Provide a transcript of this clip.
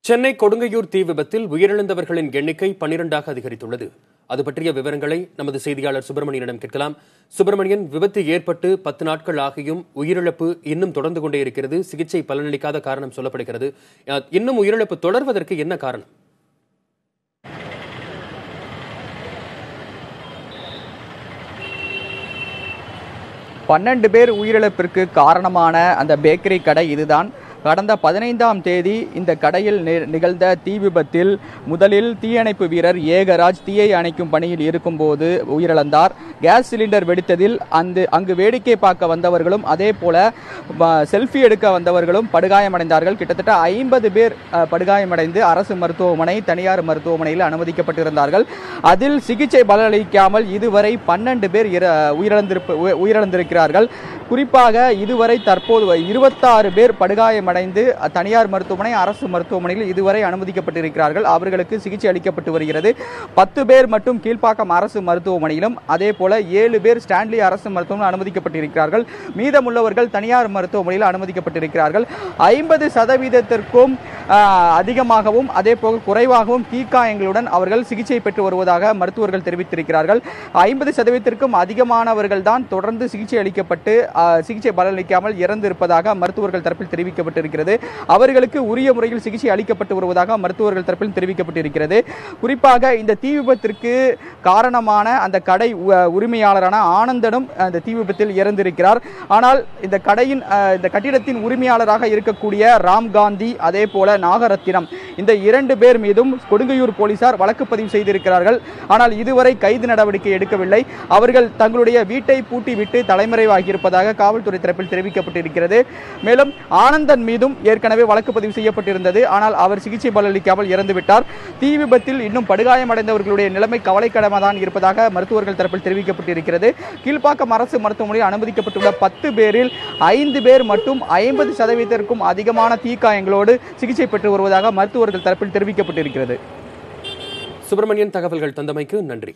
சென்னை கொடுங்கையூர் தீ விபத்தில் உயிரிழந்தவர்களின் எண்ணிக்கை 12ஆக அதிகரித்துள்ளது. அது பற்றிய விவரங்களை நமது செய்தியாளர் சுப்பிரமணியனிடம் கேட்கலாம். சுப்பிரமணியன், விபத்து ஏற்பட்டு 10 நாட்கள் ஆகியும் உயிரிழப்பு இன்னும் தொடர்ந்து கொண்டே இருக்கிறது. சிகிச்சை பலனளிக்காத காரணம் சொல்லப்படுகிறது. இன்னும் உயிரிழப்பு தொடர்வதற்கு என்ன காரணம்? பன்னெண்டு பேர் உயிரிழப்பிற்கு காரணமான அந்த பேக்கரி கடை இதுதான். கடந்த 15ஆம் தேதி இந்த கடையில் நிகழ்ந்த தீ விபத்தில் முதலில் தீயணைப்பு வீரர் ஏகராஜ் தீயை அணைக்கும் பணியில் இருக்கும்போது உயிரிழந்தார். கேஸ் சிலிண்டர் வெடித்ததில் அங்கு வேடிக்கை பார்க்க வந்தவர்களும் அதே போல செல்ஃபி எடுக்க வந்தவர்களும் படுகாயமடைந்தார்கள். கிட்டத்தட்ட 50 பேர் படுகாயமடைந்து அரசு மருத்துவமனை, தனியார் மருத்துவமனையில் அனுமதிக்கப்பட்டிருந்தார்கள். அதில் சிகிச்சை பலனளிக்காமல் இதுவரை 12 பேர் உயிரிழந்திருக்கிறார்கள். குறிப்பாக இதுவரை தற்போது 26 பேர் படுகாயமடைந்து தனியார் மருத்துவமனை, அரசு மருத்துவமனையில் இதுவரை அனுமதிக்கப்பட்டிருக்கிறார்கள். அவர்களுக்கு சிகிச்சை அளிக்கப்பட்டு வருகிறது. 10 பேர் மட்டும் கீழ்ப்பாக்கம் அரசு மருத்துவமனையிலும் அதே போல 7 பேர் ஸ்டான்லி அரசு மருத்துவமனையில் அனுமதிக்கப்பட்டிருக்கிறார்கள். மீதமுள்ளவர்கள் தனியார் மருத்துவமனையில் அனுமதிக்கப்பட்டிருக்கிறார்கள். 50% அதிகமாகவும் அதே போக குறைவாகவும் தீக்காயங்களுடன் அவர்கள் சிகிச்சை பெற்று வருவதாக மருத்துவர்கள் தெரிவித்திருக்கிறார்கள். 50%க்கும் அதிகமானவர்கள் தான் தொடர்ந்து சிகிச்சை அளிக்கப்பட்டு சிகிச்சை பலனளிக்காமல் இறந்திருப்பதாக மருத்துவர்கள் தரப்பில் தெரிவிக்கப்பட்டிருக்கிறது. அவர்களுக்கு உரிய முறையில் சிகிச்சை அளிக்கப்பட்டு வருவதாக மருத்துவர்கள் தரப்பில் தெரிவிக்கப்பட்டிருக்கிறது. குறிப்பாக இந்த தீ விபத்திற்கு காரணமான அந்த கடை உரிமையாளரான ஆனந்தனும் அந்த தீ விபத்தில் இறந்திருக்கிறார். ஆனால் இந்த கட்டிடத்தின் உரிமையாளராக இருக்கக்கூடிய ராம்காந்தி அதே போல நாகரத்தினம், இந்த 2 பேர் மீதும் கொடுங்கையூர் போலீசார் வழக்கு பதிவு செய்திருக்கிறார்கள். ஆனால் இதுவரை கைது நடவடிக்கை எடுக்கவில்லை. அவர்கள் தங்களுடைய வீட்டை பூட்டிவிட்டு தலைமறைவாகி இருப்பதாக காவல்துறை தரப்பில் தெரிவிக்கப்பட்டிருக்கிறது. மேலும் ஆனந்தன் மீதும் ஏற்கனவே வழக்கு பதிவு செய்யப்பட்டிருந்தது. ஆனால் அவர் சிகிச்சை பலனளிக்காமல் இறந்துவிட்டார். தீ விபத்தில் இன்னும் படுகாயமடைந்தவர்களுடைய நிலைமை கவலைக்கிடமாக இருப்பதாக மருத்துவர்கள் தரப்பில் தெரிவிக்கப்பட்டிருக்கிறது. கீழ்ப்பாக்கம் அரசு மருத்துவமனையில் அனுமதிக்கப்பட்டுள்ள 10 பேரில் 5 பேர் மட்டும் 50%க்கும் அதிகமான தீக்காயங்களோடு சிகிச்சை பெற்று வருவதாக மருத்துவர்கள் தரப்பில் தெரிவிக்கப்பட்டிருக்கிறது. சுப்பிரமணியன், தகவல்கள் தந்தமைக்கு நன்றி.